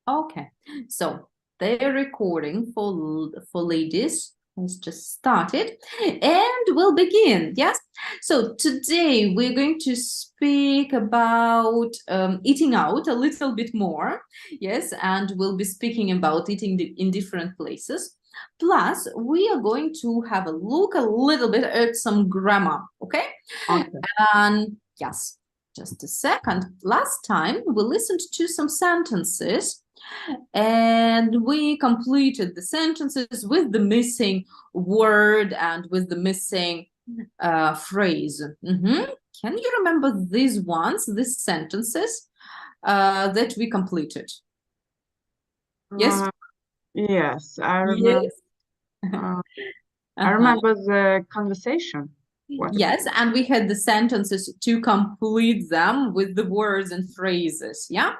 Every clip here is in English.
Okay, so the recording for ladies has just started and we'll begin. Yes, so today we're going to speak about eating out a little bit more. Yes, and we'll be speaking about eating in different places. Plus, we are going to have a look a little bit at some grammar. Okay, and yes, just a second. Last time we listened to some sentences and we completed the sentences with the missing word and with the missing phrase. Can you remember these sentences that we completed? Yes? Yes, I remember. Yes. I remember the conversation. Yes, and we had the sentences to complete them with the words and phrases, yeah?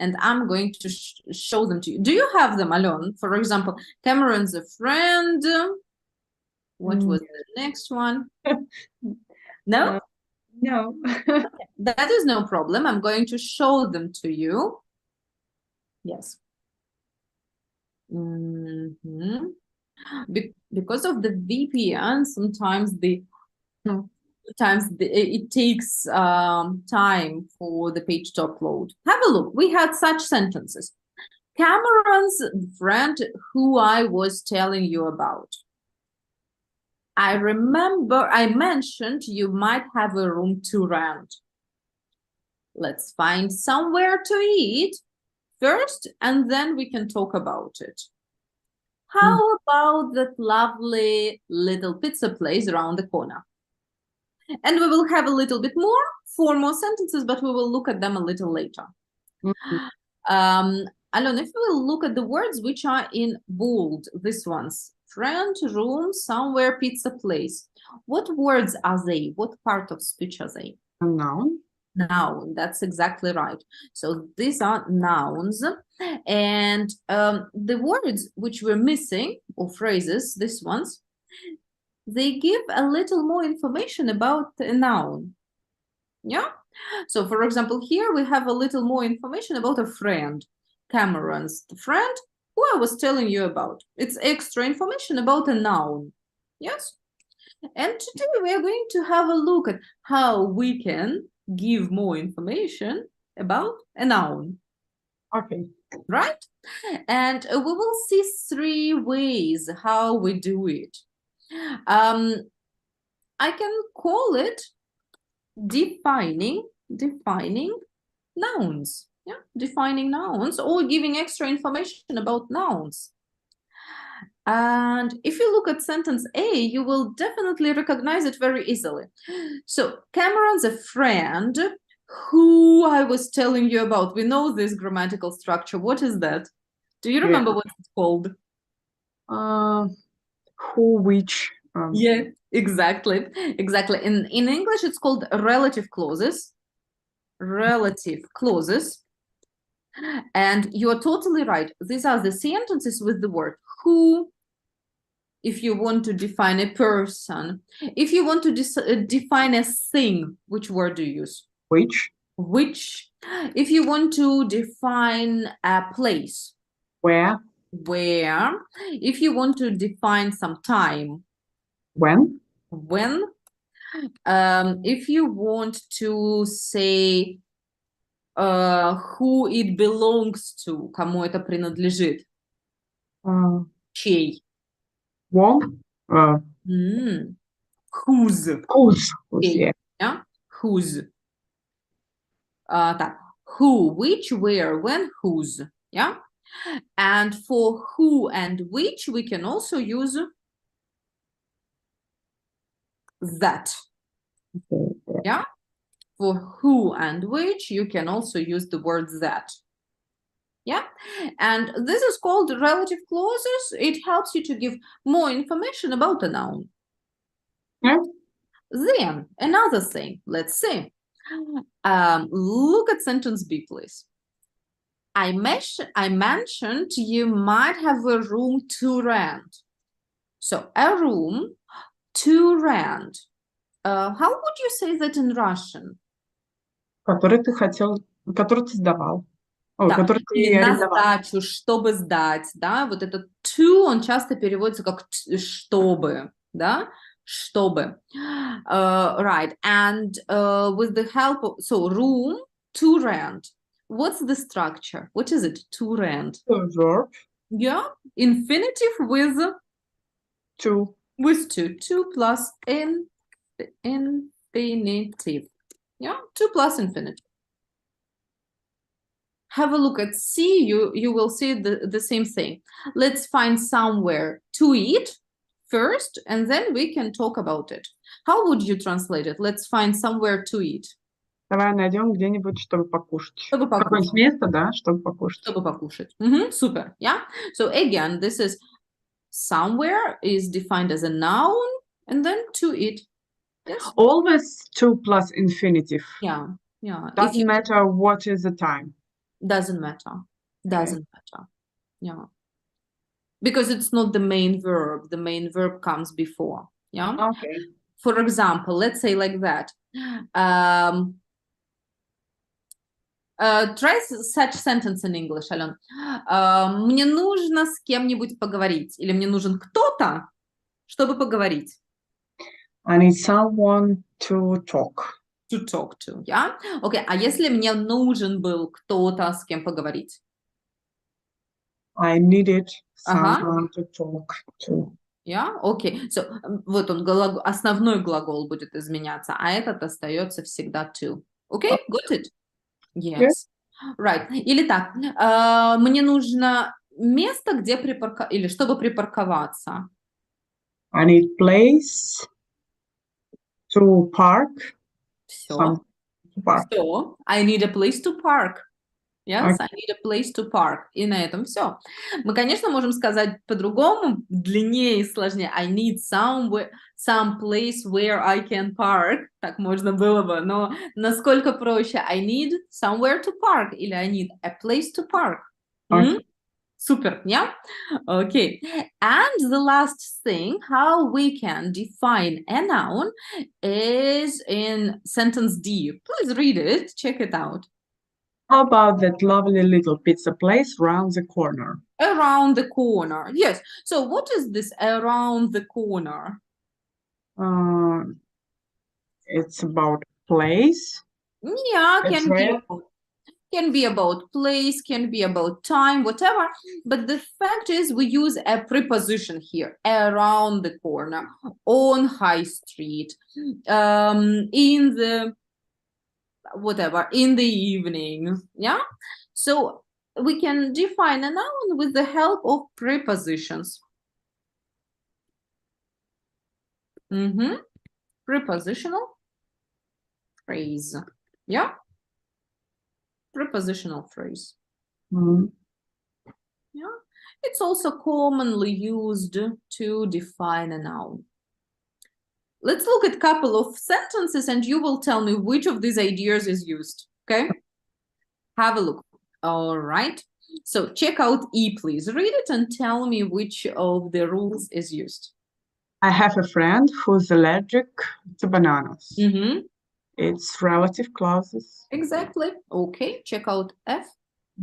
And I'm going to show them to you. Do you have them, Alon? For example, Cameron's a friend. What was the next one? No? No. That is no problem. I'm going to show them to you. Yes. Because of the VPN, sometimes it takes time for the page to upload. Have a look. We had such sentences. Cameron's friend who I was telling you about. I remember I mentioned you might have a room to rent. Let's find somewhere to eat first, and then we can talk about it. How about that lovely little pizza place around the corner? And we will have a little bit more, 4 more sentences, but we will look at them a little later. Alon, if we will look at the words which are in bold, these ones, friend, room, somewhere, pizza place. What words are they? What part of speech are they? Noun. Noun, that's exactly right. So these are nouns. And the words which were missing, or phrases, these ones, they give a little more information about a noun. Yeah? So, for example, here we have a little more information about a friend. Cameron's friend, who I was telling you about. It's extra information about a noun. Yes? And today we are going to have a look at how we can give more information about a noun. Okay. Right? And we will see 3 ways how we do it. I can call it defining nouns. Yeah, defining nouns or giving extra information about nouns. And if you look at sentence A, you will definitely recognize it very easily. So Cameron's a friend who I was telling you about. We know this grammatical structure. What is that? Do you remember what it's called? Who, which. Yeah, exactly. In English, it's called relative clauses. Relative clauses. And you are totally right. These are the sentences with the word who, if you want to define a person. If you want to define a thing, which word do you use? Which. Which. If you want to define a place. Where. Where. If you want to define some time. When. When. If you want to say who it belongs to, кому это принадлежит. Чей. Whom. Whose. Whose. Yeah. Yeah? Whose. Так. Who, which, where, when, whose. Yeah? And for who and which, we can also use that. Okay. Yeah? For who and which, you can also use the word that. Yeah, and this is called relative clauses. It helps you to give more information about a noun. Yeah. Then another thing, let's see. Look at sentence B, please. I mentioned you might have a room to rent. So a room to rent. How would you say that in Russian? Который ты хотел, который ты сдавал. Ой, Да, который ты или на арендовал. сдачу, чтобы сдать, да, вот этот to, он часто переводится как чтобы, да, чтобы. Right, and with the help of, so room to rent. What's the structure? What is it? To rent. Verb Yeah, infinitive to. with two plus infinitive. Yeah, two plus infinitive. Have a look at C, you will see the same thing. Let's find somewhere to eat first, and then we can talk about it. How would you translate it? Let's find somewhere to eat. Давай найдем где-нибудь, чтобы покушать. Чтобы Какое-нибудь покушать. место, да, чтобы покушать. Чтобы покушать. Super, yeah? So again, this is somewhere is defined as a noun, and then to eat. Yes? Always to plus infinitive. Yeah. If Doesn't you matter what is the time. doesn't matter. Doesn't matter. Yeah. Because it's not the main verb. The main verb comes before. Yeah. Okay. For example, let's say like that. Try such sentence in English, Ален. Мне нужно с кем-нибудь поговорить. Или мне нужен кто-то, чтобы поговорить. I need someone to talk. To talk to, yeah? Okay, а если мне нужен был кто-то, с кем поговорить? I needed Ага. someone to talk to. Yeah, okay. So, вот он, основной глагол будет изменяться, а этот остается всегда to. Okay, got it? Yes. Right. Или так, мне нужно место, где или чтобы припарковаться. I need place to park. Все. To park. Все. I need a place to park. Yes, Okay. I need a place to park. И на этом все. Мы, конечно, можем сказать по-другому, длиннее и сложнее. I need some place where I can park. Так можно было бы, но насколько проще. I need somewhere to park. Или I need a place to park. Okay. Super, yeah? Okay. And the last thing, how we can define a noun is in sentence D. Please read it, check it out. How about that lovely little pizza place round the corner? Around the corner. Yes. So what is this around the corner? It's about place. Yeah, Address. can be about place, can be about time, whatever. But the fact is we use a preposition here, around the corner, on High Street, in the whatever, in the evening. Yeah. So we can define a noun with the help of prepositions. Prepositional phrase. Yeah. Prepositional phrase. Mm. Yeah. It's also commonly used to define a noun. Let's look at a couple of sentences and you will tell me which of these ideas is used. Okay. Have a look. All right. So check out E, please. Read it and tell me which of the rules is used. I have a friend who's allergic to bananas. It's relative clauses. Exactly. Okay, check out F.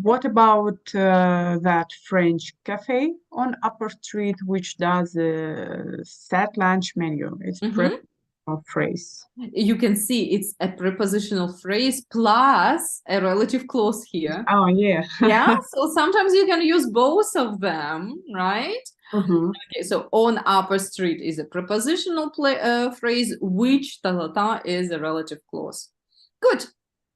What about that French cafe on Upper Street, which does a set lunch menu? It's prepositional phrase. You can see it's a prepositional phrase plus a relative clause here. Oh, yeah. Yeah, so sometimes you can use both of them, right? Okay, so on Upper Street is a prepositional phrase, which is a relative clause. Good.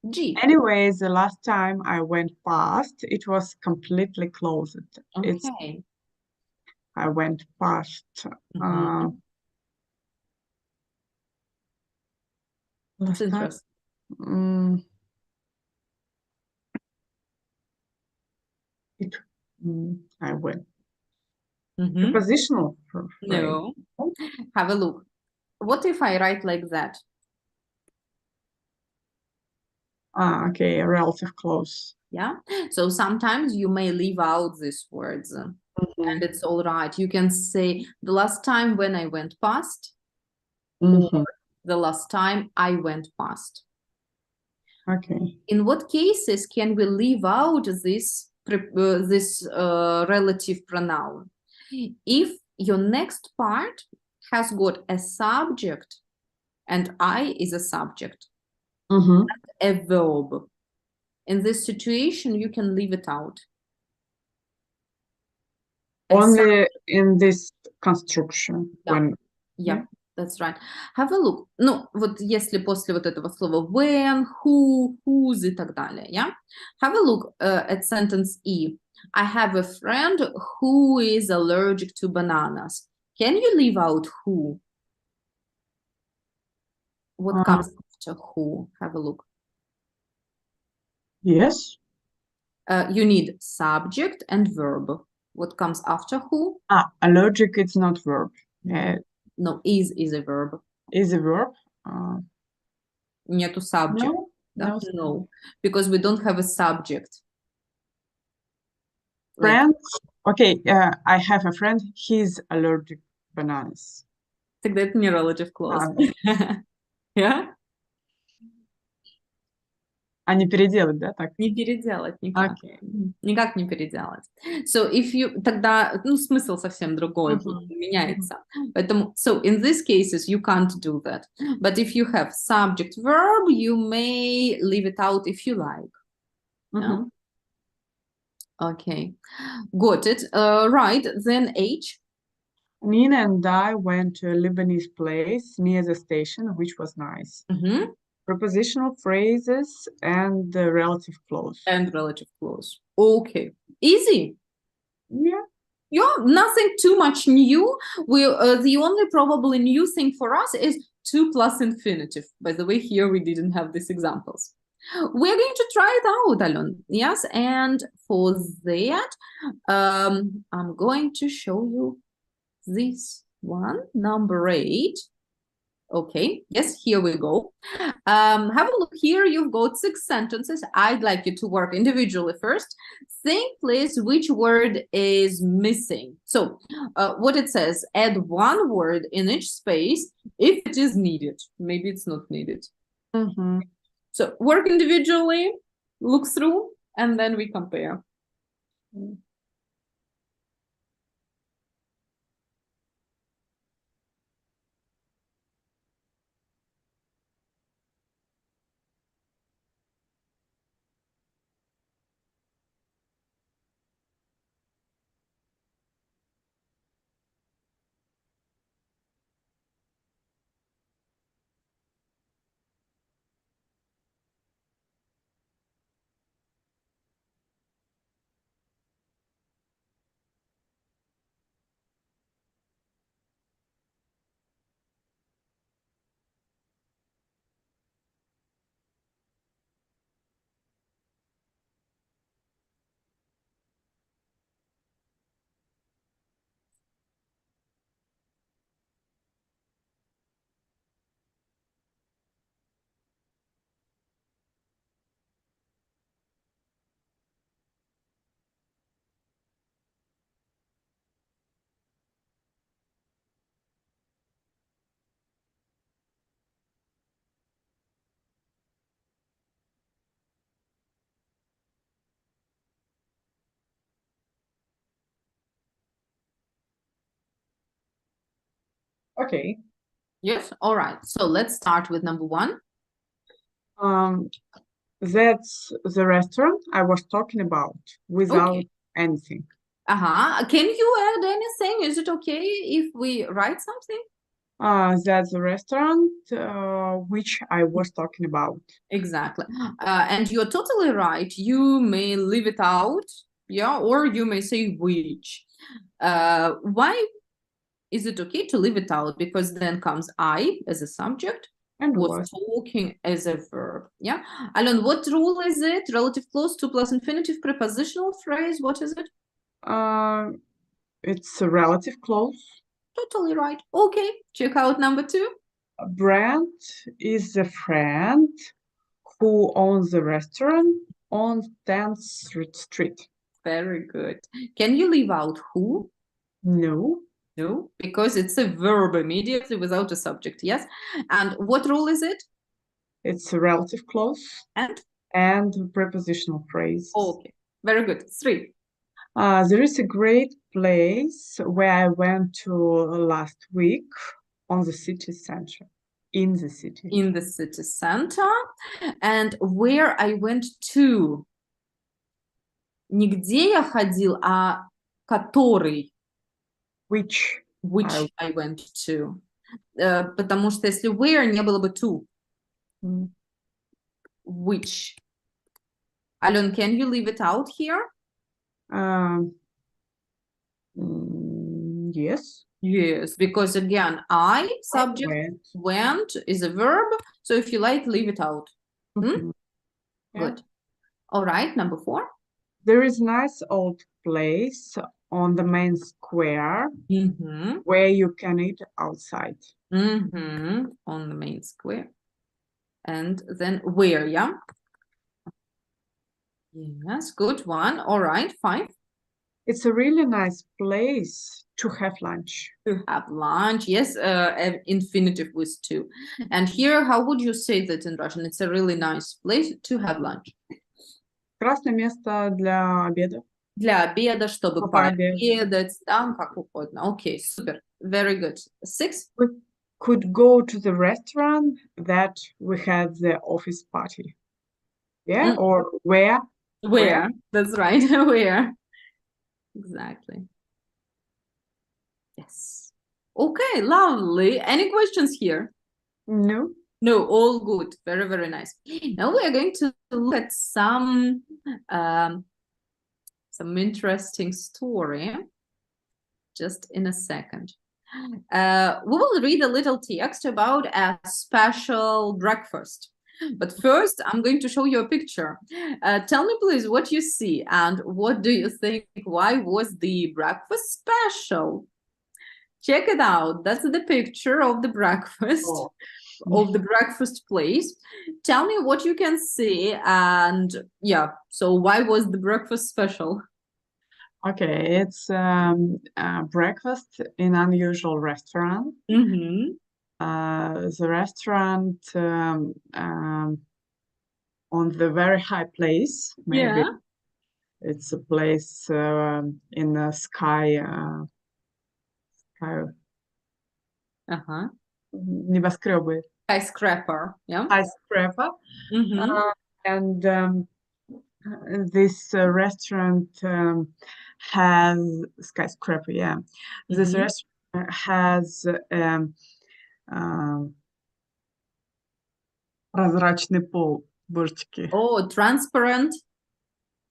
G. Anyways, the last time I went past, it was completely closed. Okay. I went past. It's interesting. I went. Prepositional phrase. No. Have a look. What if I write like that? Okay, a relative clause. Yeah. So sometimes you may leave out these words and it's all right. You can say the last time when I went past or the last time I went past. Okay. In what cases can we leave out this relative pronoun? If your next part has got a subject and I is a subject, Mm-hmm. a verb. In this situation, you can leave it out. Only in this construction Да. when Yeah, that's right. Have a look. Ну, вот если после вот этого слова when, who, whose и так далее, yeah? Have a look at sentence E. I have a friend who is allergic to bananas. Can you leave out who? What comes after who? Have a look. yes. You need subject and verb. What comes after who? Allergic is not verb. No, is a verb. Is a verb. Нету subject. No, Да? no. No, because we don't have a subject. Like, Friend. Okay, I have a friend. He's allergic bananas. тогда это не relative clause. Yeah? А не переделать, да, так? Не переделать никак. Okay. Никак не переделать. So if you, тогда, ну, смысл совсем другой Мгм. меняется. Поэтому, so in these cases, you can't do that. But if you have subject verb, you may leave it out if you like. Yeah? Мгм. Okay, got it. Right, then H. Nina and I went to a Lebanese place near the station, which was nice. Мгм. Prepositional phrases and the relative clause. And relative clause. Okay, easy. Yeah. Yeah, nothing too much new. We the only probably new thing for us is to plus infinitive. By the way, here we didn't have these examples. We're going to try it out, Alon. Yes, and for that, I'm going to show you this one, number 8. Okay, yes, here we go. Have a look here. You've got 6 sentences. I'd like you to work individually first. Think, please, which word is missing. So, what it says, add one word in each space if it is needed. Maybe it's not needed. Mhm. So, work individually, look through, and then we compare. Okay. Yes, all right. So, let's start with number 1. That's the restaurant I was talking about without Okay. anything. Can you add anything? Is it okay if we write something? That's the restaurant which I was talking about. Exactly. And you're totally right. You may leave it out, yeah, or you may say which. Why is it okay to leave it out? Because then comes I as a subject, And was was. talking as a verb. Yeah. Alon, what rule is it? Relative clause, to plus infinitive, prepositional phrase. What is it? It's a relative clause. Totally right. Okay. Check out number 2. Brent is a friend who owns a restaurant on 10th Street. Very good. Can you leave out who? No. No, because it's a verb immediately without a subject. Yes. And what rule is it? It's a relative clause and prepositional phrase. Okay, very good. 3. There is a great place where I went to last week on the city center, in the city. In the city center. And where I went to. Не где я ходил, а который. Which I went to. Потому что если where, не было бы to. Which. Alon, can you leave it out here? Yes. Yes, because again, I, subject, went is a verb. So if you like, leave it out. Yeah. Good. All right, number 4. There is a nice old place on the main square where you can eat outside. On the main square. And then where, yeah? Yes, good one. All right, 5. It's a really nice place to have lunch. To have lunch, yes, infinitive with to. And here, how would you say that in Russian? It's a really nice place to have lunch. Прекрасное место для обеда. Для обеда, чтобы пообедать, там как угодно. Okay, super, very good. 6. We could go to the restaurant that we had the office party. Yeah, or where? Where? That's right, where? Exactly. Yes. Okay, lovely. Any questions here? No. No, all good. Very, very nice. Now we are going to look at some interesting story. Just in a second. We will read a little text about a special breakfast. But first, I'm going to show you a picture. Tell me, please, what you see and what do you think? Why was the breakfast special? Check it out. That's the picture of the breakfast, of the breakfast place. Tell me what you can see and yeah, so why was the breakfast special? Okay, it's breakfast in unusual restaurant. The restaurant on the very high place, maybe. Yeah. It's a place in the sky. Небоскребы. Skyscraper, yeah. Skyscraper. And this restaurant has skyscraper, yeah. This restaurant has прозрачный пол, бортики. Oh, transparent.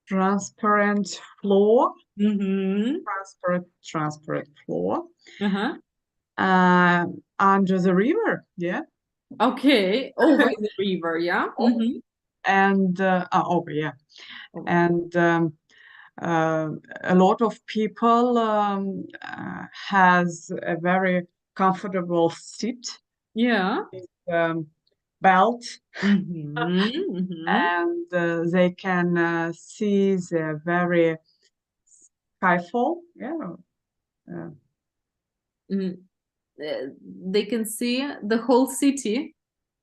Transparent floor. Transparent floor. Under the river, yeah. Okay, over the river, yeah. And over, yeah. And a lot of people has a very comfortable seat. Yeah. With, belt. And they can see the very skyfall. Yeah. They can see the whole city.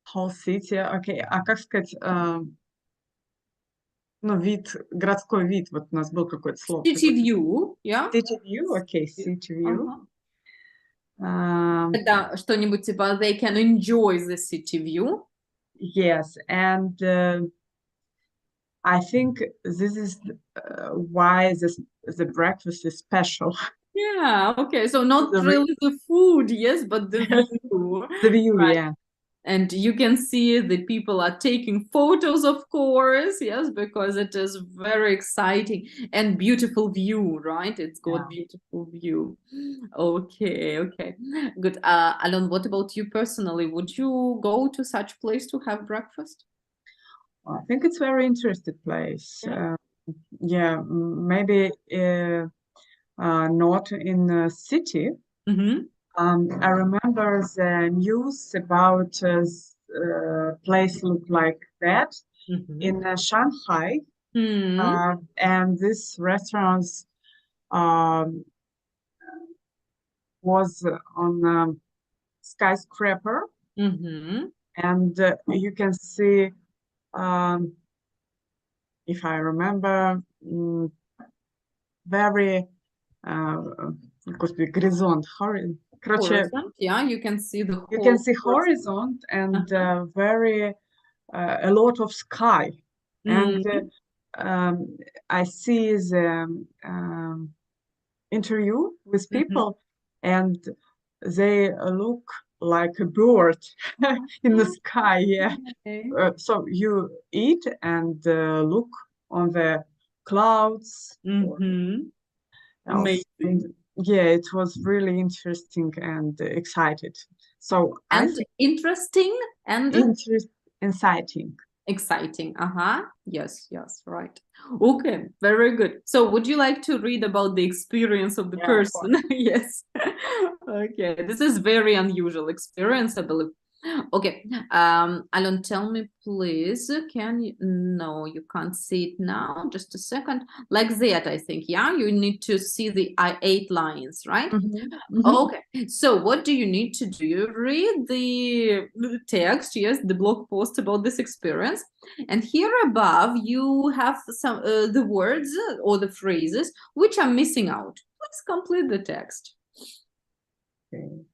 Whole city, okay. А как сказать, ну, вид, городской вид, вот у нас был какое-то слово. City view, yeah. City view, okay, city view. Это что-нибудь типа they can enjoy the city view. Yes, and I think this is why the breakfast is special. Yeah, okay, so not really the food, yes, but the view. The view, right. Yeah. And you can see the people are taking photos, of course, yes, because it is very exciting and beautiful view, right? It's got beautiful view. Okay, okay, good. Alon, what about you personally? Would you go to such place to have breakfast? I think it's a very interesting place. Yeah, maybe not in the city. I remember the news about place look like that in Shanghai, and this restaurant was on skyscraper, and you can see, if I remember, very господи, горизонт, короче, Horizon. Yeah, you can see the you can whole see horizon. horizon and very a lot of sky, and Mhm. I see the interview with Mhm. people, and they look like a bird in the sky. Yeah. Okay. So you eat and look on the clouds or Mhm. else. And Amazing. yeah, it was really interesting and excited. So I And think interesting and interest exciting. exciting. Uh-huh. Yes, yes, right. Okay, very good. So would you like to read about the experience of the Yeah, of course. person? Yes. Okay, this is very unusual experience, I believe. Okay, Alon, tell me please, can you, no, you can't see it now, just a second. Like that, I think, yeah? You need to see the 8 lines, right? Mhm, mhm. Okay, so what do you need to do? You read the text, yes, the blog post about this experience, and here above you have some the words or the phrases which are missing out. Please complete the text. Okay.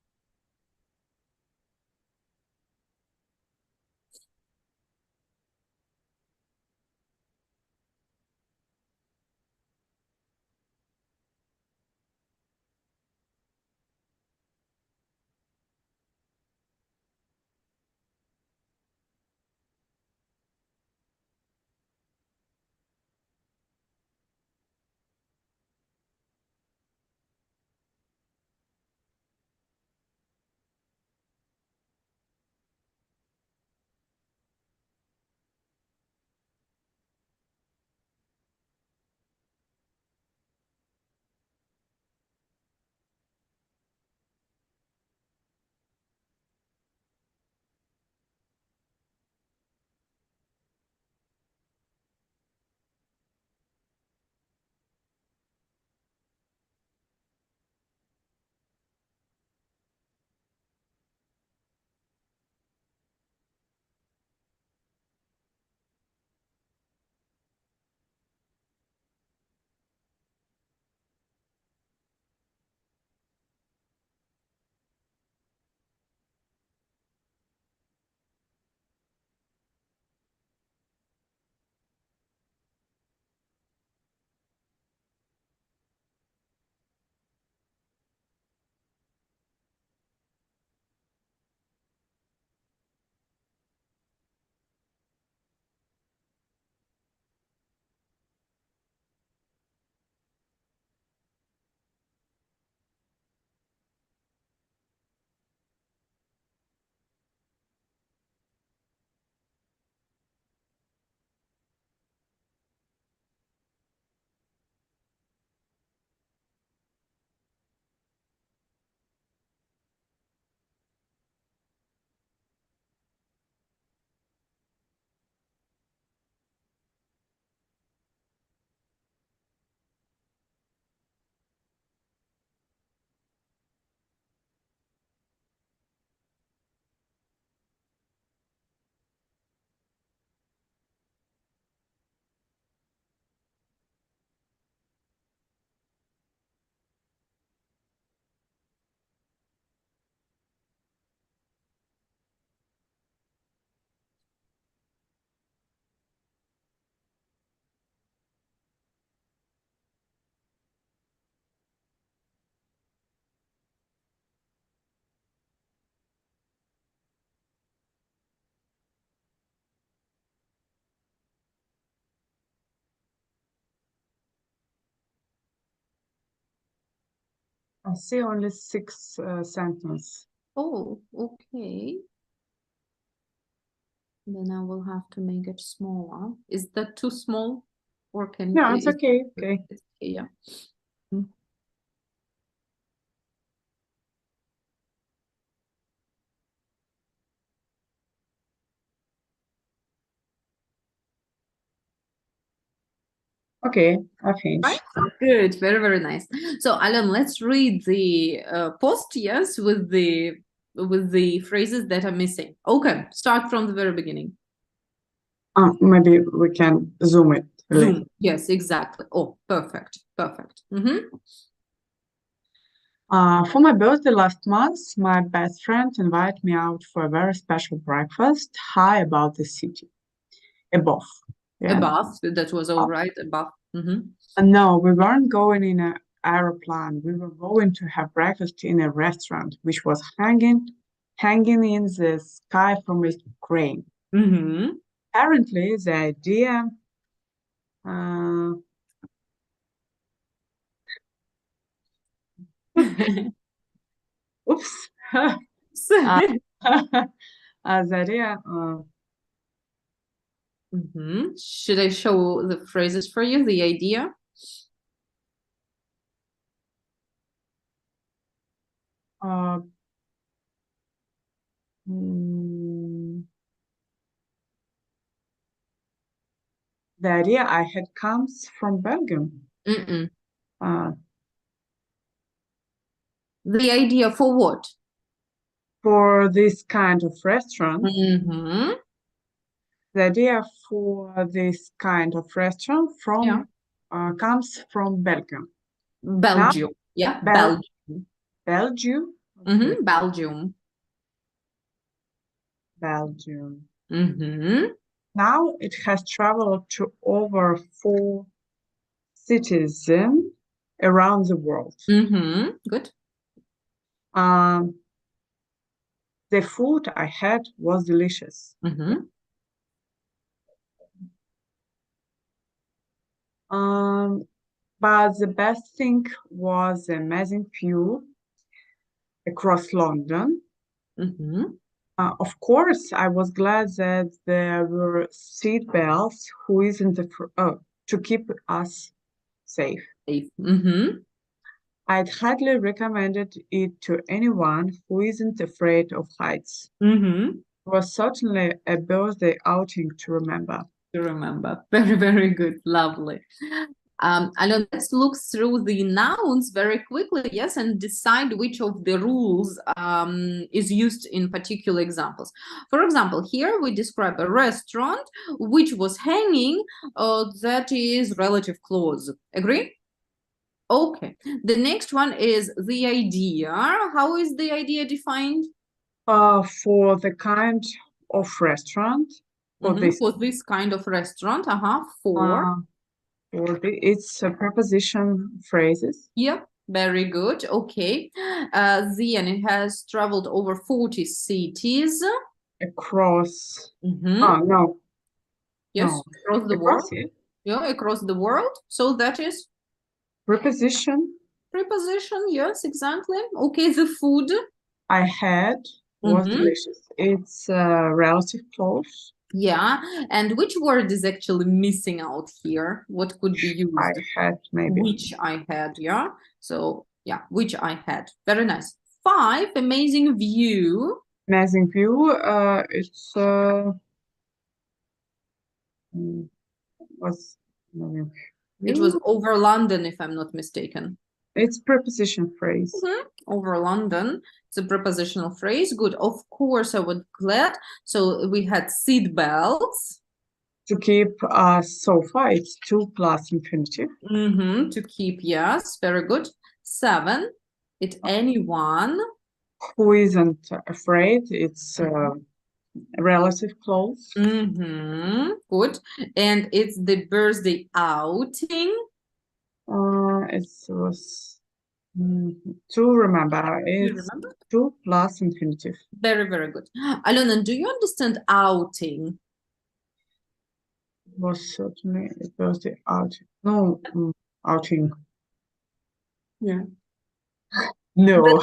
I see only 6 sentences. Oh, okay. Then I will have to make it smaller. Is that too small? Or can Yeah, it's is okay. Okay. it's okay, yeah. Okay, I Right? finished. Good, very, very nice. So, Alan, let's read the post, yes, with the with the phrases that are missing. Okay, start from the very beginning. Maybe we can zoom it a little. Zoom. Yes, exactly. Oh, perfect. Perfect. For my birthday last month, my best friend invited me out for a very special breakfast high above the city. Above. Yeah. Above, that was all right. Above. No, we weren't going in an aeroplane. We were going to have breakfast in a restaurant, which was hanging in the sky from a crane. Apparently, the idea oops. The idea. Should I show the phrases for you? The idea? The idea I had comes from Belgium. The idea for what? For this kind of restaurant. The idea for this kind of restaurant comes from Belgium. Belgium. Now, Yeah, Belgium. Belgium. Belgium. Now it has traveled to over 4 cities around the world. Good. The food I had was delicious. But the best thing was the amazing view across London. Of course, I was glad that there were seat belts to keep us safe. I'd highly recommended it to anyone who isn't afraid of heights. It was certainly a birthday outing to remember. Very, very good. Lovely. Alon, let's look through the nouns very quickly, yes, and decide which of the rules is used in particular examples. For example, here we describe a restaurant which was hanging, that is relative clause. Agree? Okay. The next one is the idea. How is the idea defined? For the kind of restaurant. For this kind of restaurant, it's a preposition phrases. Yep, very good. Okay. Then it has traveled over 40 cities. Across. No. Yes, No. across the world. Yeah, across the world. So that is? Preposition. Preposition, yes, exactly. Okay, the food I had was delicious. It's relative clause. Yeah, and which word is actually missing out here? What could be used? I had, maybe. Which I had, yeah. So yeah, which I had. Very nice. 5, amazing view. Amazing view. It's was it was over London, if I'm not mistaken. It's preposition phrase. Over London. It's a prepositional phrase. Good. Of course, I would glad. So we had seat belts. To keep so far, it's 2 plus infinitive. To keep, yes. Very good. 7. It's anyone. Who isn't afraid. It's relative clause. Good. And it's the birthday outing. It was to remember. It's 2 plus infinitive. Very, very good. Alona, do you understand outing? It was certainly a birthday outing. No, outing. Yeah. No.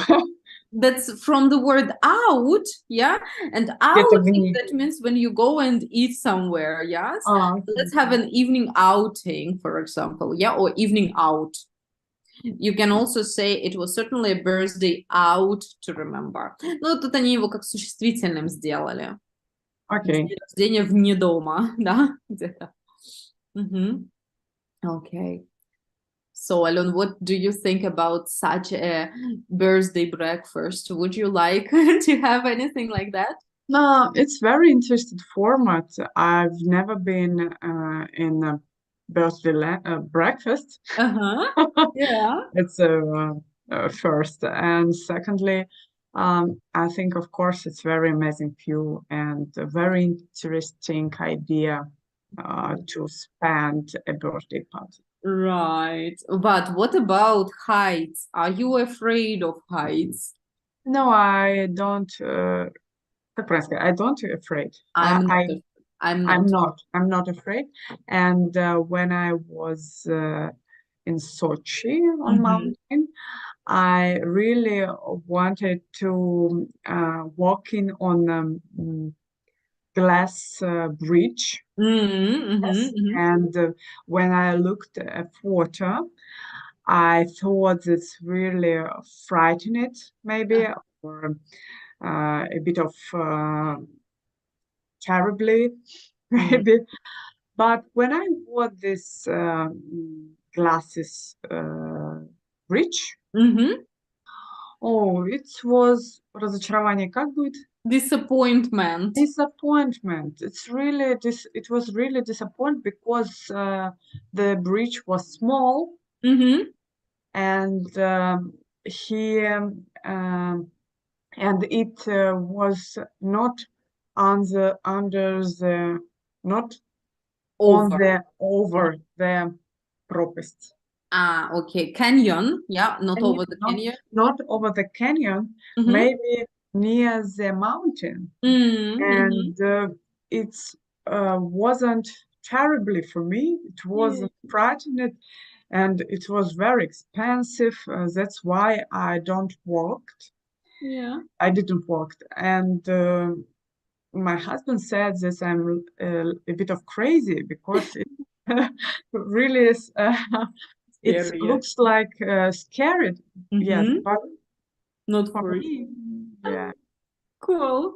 That's from the word out, yeah, and outing, that means when you go and eat somewhere, yes. Let's have an evening outing, for example, yeah, or evening out. You can also say it was certainly a birthday out to remember. Ну, тут они его как существительным сделали. Окей. День рождения вне дома, да, где-то. Okay. So, Alon, what do you think about such a birthday breakfast? Would you like to have anything like that? No, it's very interesting format. I've never been in a birthday breakfast. Uh-huh. Yeah. It's a first, and secondly, I think, of course, it's very amazing view and a very interesting idea to spend a birthday party. Right. But what about heights? Are you afraid of heights? No, I don't. I don't afraid. I'm not. I'm not. I'm not afraid. And when I was in Sochi on Mm-hmm. mountain, I really wanted to walk in on glass bridge. Mm-hmm. Yes. Mm-hmm. And when I looked at water, I thought it's really frightening, maybe, or a bit of terribly, Mm-hmm. maybe. But when I wore this glasses bridge, Mm-hmm. oh, it was разочарование. Как будет? Disappointment. Disappointment. It was really disappointing because the bridge was small Mm-hmm. and he and it was not under the not on Over. the over the propast. Ah, okay. Canyon. Yeah, not Canyon, over the not canyon. not over the canyon, Mm-hmm. maybe near the mountain, Mm-hmm. and it wasn't terribly for me. It Yeah. wasn't frightening, and it was very expensive. That's why Yeah. I didn't work, and my husband said that I'm a bit of crazy because it really is. It Scary, yeah. looks like scary, yes, Mm-hmm. but Not for for you. me, yeah, Cool.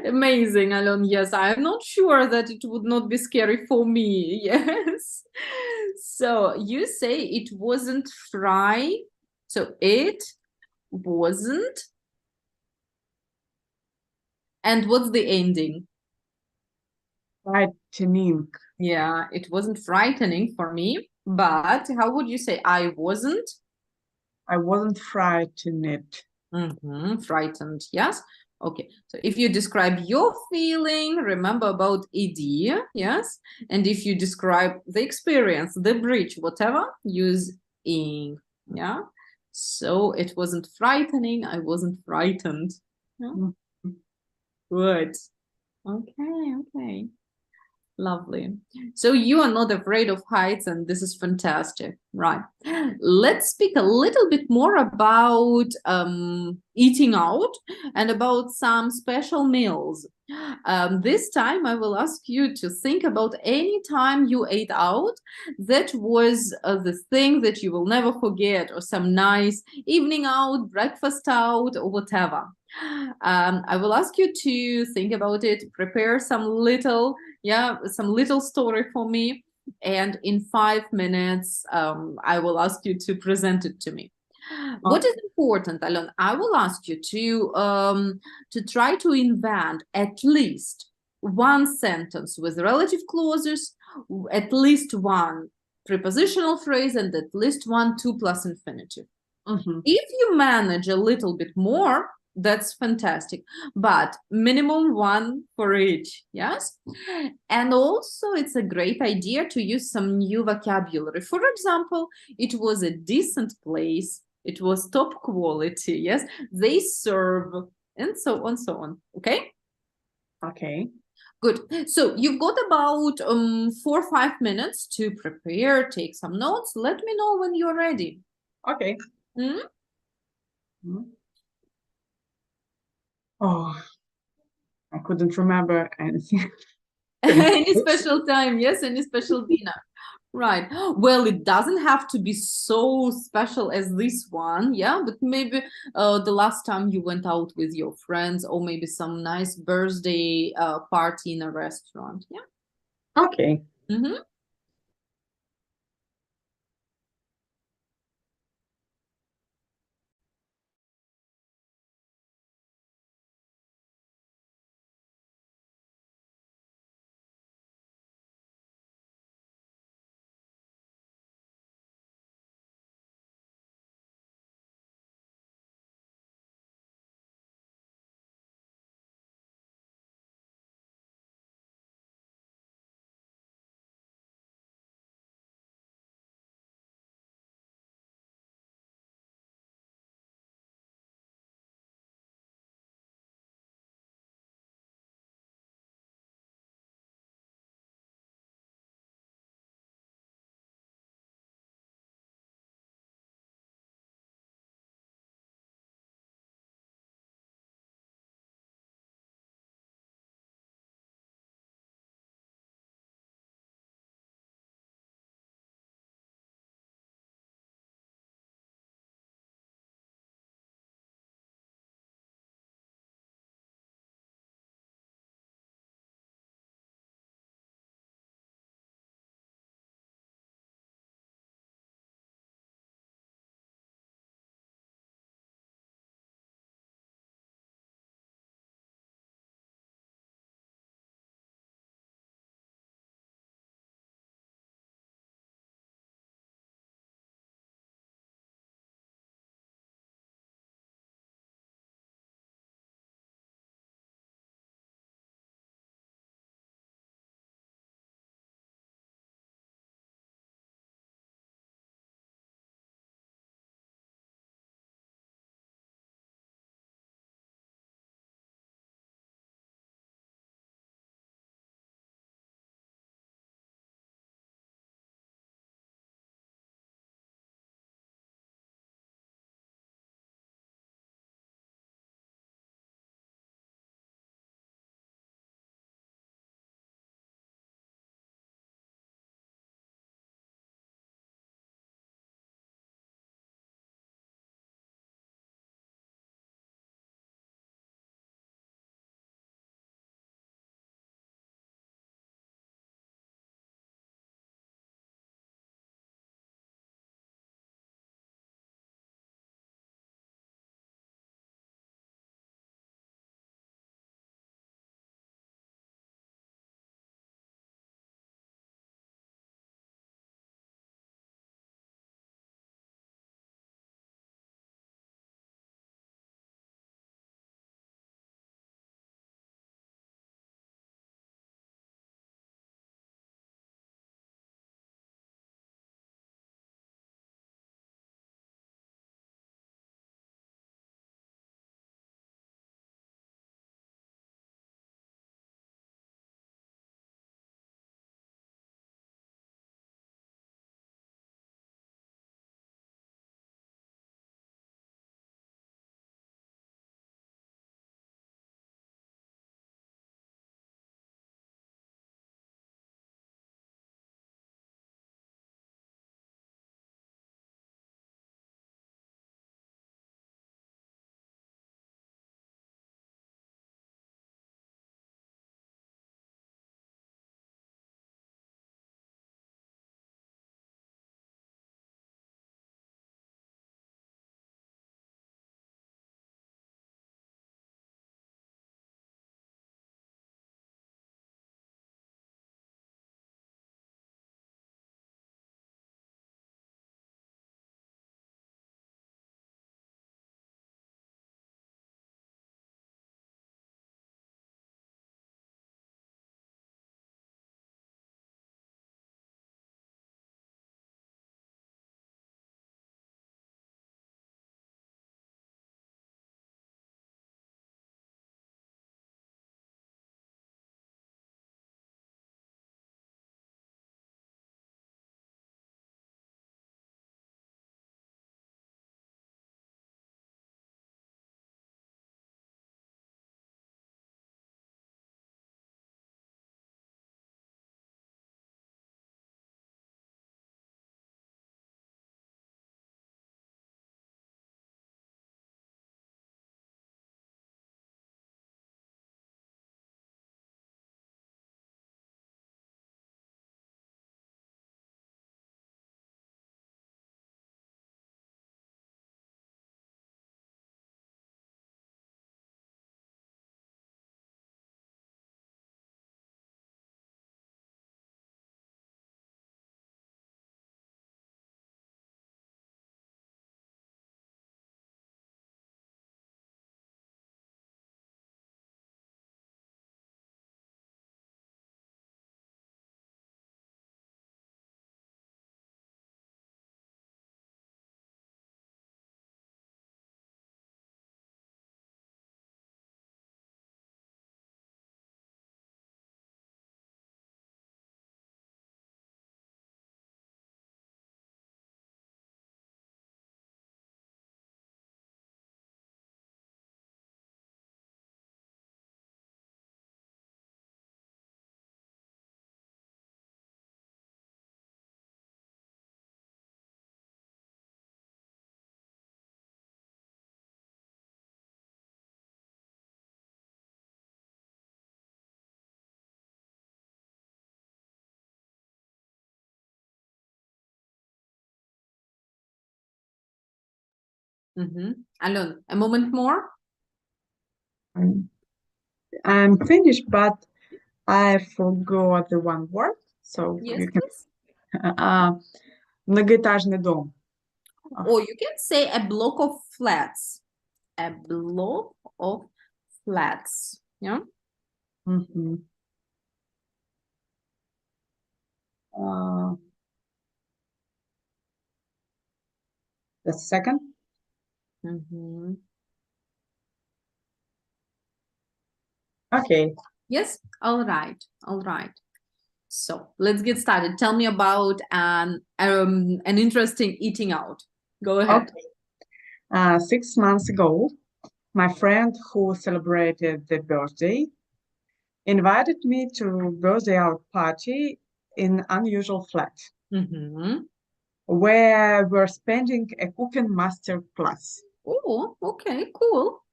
Amazing, Alon. Yes, I'm not sure that it would not be scary for me. Yes. So you say it wasn't fry. So it wasn't. And what's the ending? frightening. Yeah, it wasn't frightening for me. But how would you say I wasn't? I wasn't frightened. Frightened, yes. Okay, so if you describe your feeling, remember about ed, yes. And if you describe the experience, the bridge, whatever, use ing, yeah. So it wasn't frightening, I wasn't frightened. Yeah. Mm. Good. Okay, okay. Lovely. So you are not afraid of heights, and this is fantastic. Right. Let's speak a little bit more about eating out and about some special meals. This time, I will ask you to think about any time you ate out that was the thing that you will never forget, or some nice evening out, breakfast out, or whatever. I will ask you to think about it, prepare some little story for me, and in 5 minutes I will ask you to present it to me. What Oh, is important, Alon? I will ask you to try to invent at least one sentence with relative clauses, at least one prepositional phrase, and at least one to plus infinitive. mhm. If you manage a little bit more, that's fantastic, but minimum one for each, yes. And also it's a great idea to use some new vocabulary. For example, it was a decent place, it was top quality, yes, they serve, and so on. Okay, Okay, good. So you've got about 4 or 5 minutes to prepare, take some notes. Let me know when you're ready. okay. Hmm? Mm. Oh, I couldn't remember anything. Any special time, yes, any special dinner. Right. Well, it doesn't have to be so special as this one, yeah, but maybe the last time you went out with your friends, or maybe some nice birthday party in a restaurant. Yeah. Okay. Mm-hmm. Alon, a moment more. I'm finished, but I forgot the one word, so Yes, you can. please. Многоэтажный дом. Or you can say a block of flats. A block of flats. Yeah. Мгм. The second. Okay. Yes. All right. All right. So let's get started. Tell me about an interesting eating out. Go ahead. Okay. 6 months ago, my friend who celebrated the birthday invited me to birthday out party in unusual flat where we're spending a cooking master class. Oh, okay, cool.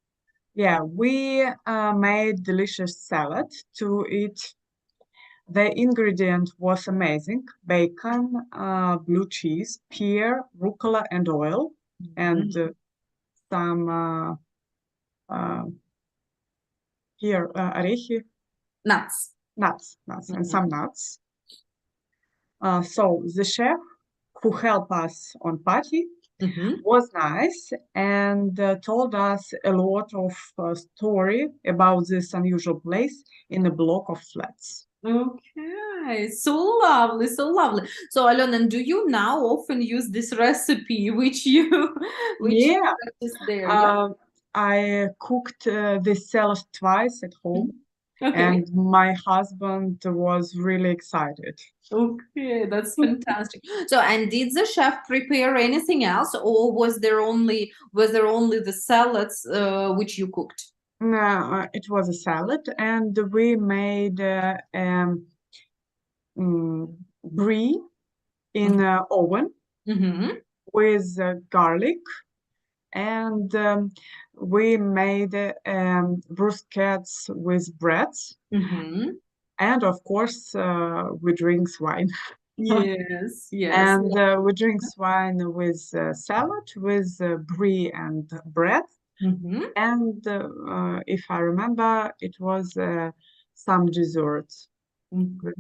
Yeah, we made delicious salad to eat. The ingredient was amazing: bacon, blue cheese, pear, rucola, and oil, and some pear, орехи, Nuts. nuts, and some nuts. So the chef who helped us on party was nice and told us a lot of story about this unusual place in a block of flats. Okay, so lovely, so lovely. So Alona, do you now often use this recipe which you Yeah. practiced there? Yeah. I cooked this salad twice at home, Okay. and my husband was really excited. Okay, that's fantastic. So, and did the chef prepare anything else, or was there only the salads which you cooked? No, it was a salad, and we made brie in oven with garlic, and we made bruschettas with breads, and of course we drink wine. Yes, yes. And we drink wine with salad, with brie and bread. And if I remember, it was some desserts. Okay.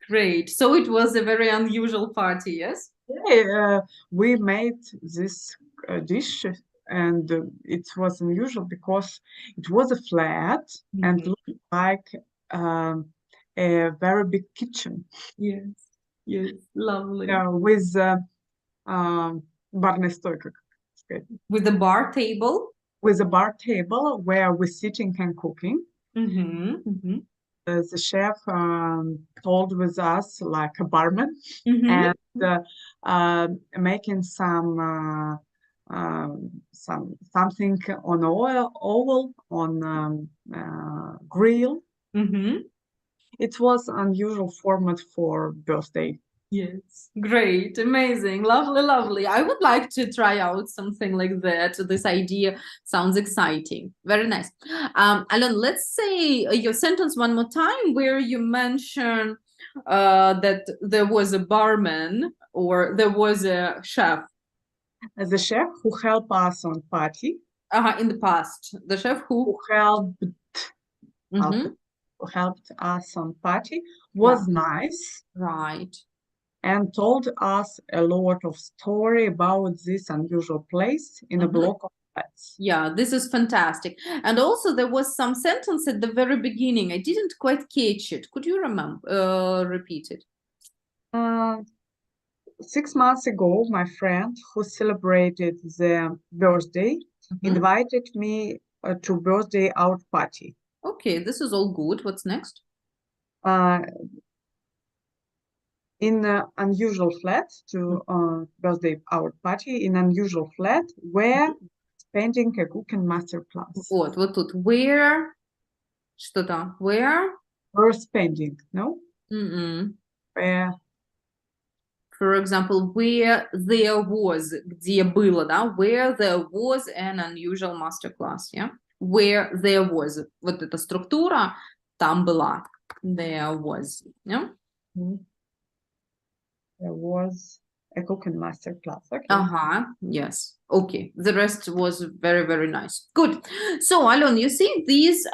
Great. So it was a very unusual party, yes? Yeah, we made this dish, and it was unusual because it was a flat and looked like a very big kitchen. Yes, yes, lovely. With барная стойка, как сказать. With the bar table? With a bar table where we're sitting and cooking. The chef told with us like a barman and making something on oil on grill. It was unusual format for birthday. Yes, great, amazing, lovely, lovely. I would like to try out something like that. This idea sounds exciting. Very nice. Alon, let's say your sentence one more time where you mention that there was a barman or there was a chef. The chef who helped us on party. In the past, the chef who helped us on party was nice. Right. And told us a lot of story about this unusual place in a block of flats. Yeah, this is fantastic. And also there was some sentence at the very beginning. I didn't quite catch it. Could you repeat it? 6 months ago, my friend who celebrated the birthday invited me to birthday out party. Okay, this is all good. What's next? In an unusual flat to birthday out party in unusual flat where spending a cooking master class. Вот тут. Where? Что там? Where? We're spending, no? Where? For example, where there was, где было, да? Where there was an unusual master class, yeah? Where there was. Вот эта структура там была. There was, yeah? There was a cooking masterclass. Okay. Yes. Okay. The rest was very, very nice. Good. So, Alon, you see, these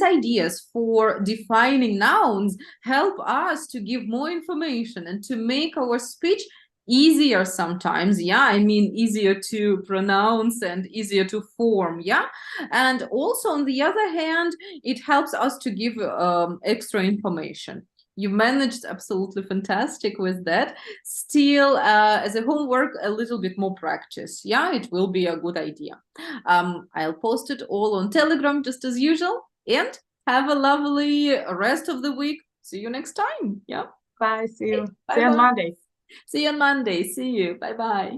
ideas for defining nouns help us to give more information and to make our speech easier sometimes. Yeah, I mean, easier to pronounce and easier to form. Yeah. And also, on the other hand, it helps us to give extra information. You managed absolutely fantastic with that. Still, as a homework, a little bit more practice. Yeah, it will be a good idea. I'll post it all on Telegram just as usual. And have a lovely rest of the week. See you next time. Yeah. Bye. See you. Bye See you on bye. Monday. See you on Monday. See you. Bye bye.